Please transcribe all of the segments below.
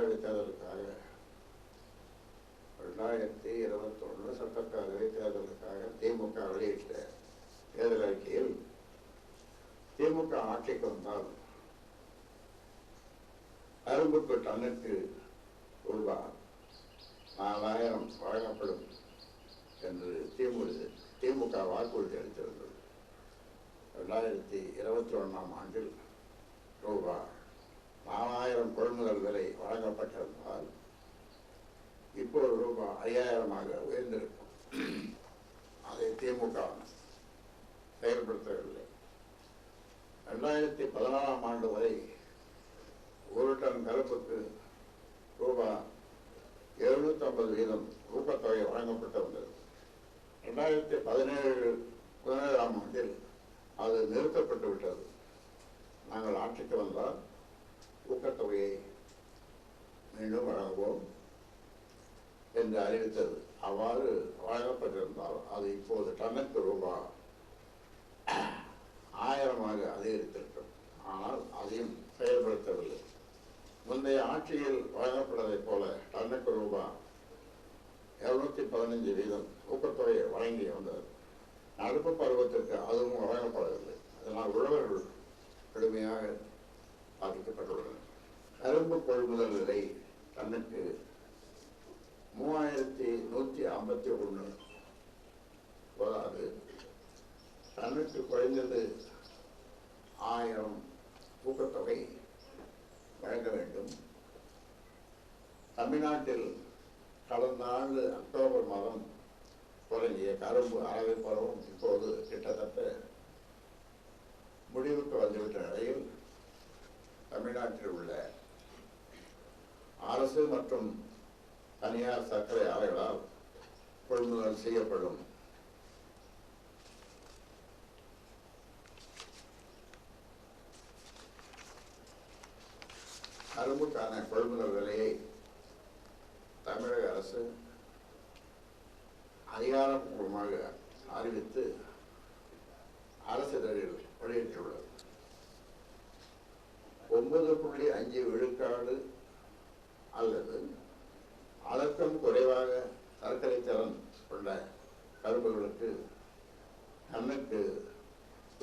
சட்டமேடை தேர்தலுக்காக 2021 சட்டப்பேரவை தேர்தலுக்காக திமுக வெளியிட்ட தேர்தல் அறிக்கையில் திமுக ஆட்சிக்கு வந்தால் கரும்புக்கு டன்னுக்கு ரூபாய் 4000 வழங்கப்படும் என்று திமுக வாக்குறுதி அளித்திருந்தது. 2021 ஆண்டில் ரூபாய் 4000 கொள்முதல் விலை வழங்கப்பட்டிருந்தால் இப்போது ரூபாய் 5000 உயர்ந்திருக்கும். அதை திமுக செயல்படுத்தவில்லை. 2014 ஆண்டு வரை ஒரு டன் கருப்புக்கு ரூபாய் 750 வீதம் ஊக்கத்தொகை வழங்கப்பட்டு வந்தது. 2017 ஆண்டில் அது நிறுத்தப்பட்டு விட்டது. நாங்கள் ஆட்சிக்கு வந்தால் ஊக்கத்தொகையை மீண்டும் வழங்குவோம் என்று அறிவித்தது. அவ்வாறு வழங்கப்பட்டிருந்தால் அது இப்போது டன்னுக்கு ரூபாய் 1000 அதிகரித்திருக்கும். ஆனால் அதையும் செயல்படுத்தவில்லை. முந்தைய ஆட்சியில் வழங்கப்படுவதைப் போல டன்னுக்கு ரூபாய் 215 வீதம் ஊக்கத்தொகையை வழங்கி வந்தது. நடப்பு பருவத்திற்கு அதுவும் வழங்கப்படவில்லை. அதனால் உழவர்கள் கடுமையாக பாதிக்கப்பட்டுள்ளனர். கரும்பு கொள்முதல் விலை டன்னுக்கு 3151. போதாது, டன்னுக்கு குறைந்தது 1000 ஊக்கத்தொகை வழங்க வேண்டும். தமிழ்நாட்டில் கடந்த ஆண்டு அக்டோபர் மாதம் தொடங்கிய கரும்பு அறவை பருவம் இப்போது கிட்டத்தட்ட முடிவுக்கு வந்துவிட்ட நிலையில் தமிழ்நாட்டில் உள்ள அரசு மற்றும் தனியார் சர்க்கரை ஆலைகளால் கொள்முதல் செய்யப்படும் கரும்புக்கான கொள்முதல் விலையை தமிழக அரசு அதிகாரப்பூர்வமாக அறிவித்து அரசிதழில் வெளியிட்டுள்ளது. 9.5 விழுக்காடு அல்லது அதற்கும் குறைவாக சர்க்கரை திறன் உள்ள கரும்புகளுக்கு டன்னுக்கு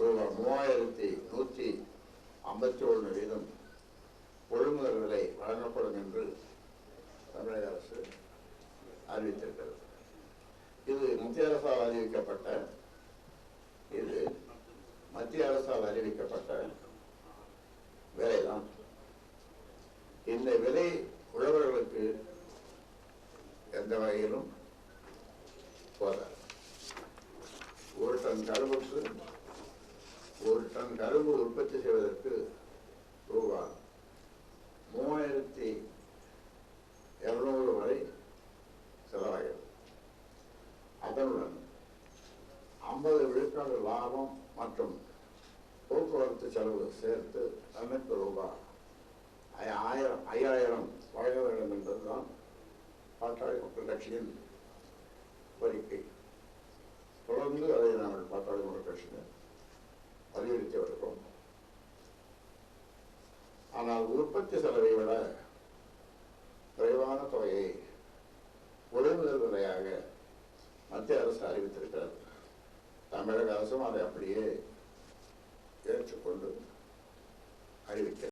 ரூபாய் 3151 வீதம் கொள்முதல் விலை வழங்கப்படும் என்று தமிழக அரசு அறிவித்திருக்கிறது. இது மத்திய அரசால் அறிவிக்கப்பட்ட விலைதான். இந்த விலை உழவர்களுக்கு எந்த வகையிலும் போதாது. ஒரு டன் கரும்பு உற்பத்தி செய்வதற்கு ரூபாய் 3200 வரை செலவாகிறது. அதனுடன் 50 விழுக்காடு லாபம் மற்றும் போக்குவரத்து செலவு சேர்த்து டன்னுக்கு ரூபாய் 5000 வழங்க வேண்டும் என்பதுதான் பாட்டாளி மக்கள் கட்சியின் கோரிக்கை. தொடர்ந்து அதை நாங்கள் பாட்டாளி மக்கள் கட்சியினர் வலியுறுத்தி வருகிறோம். ஆனால் உற்பத்தி செலவை விட குறைவான தொகையை கொள்முதல் விலையாக மத்திய அரசு அறிவித்திருக்கிறது. தமிழக அரசும் அதை அப்படியே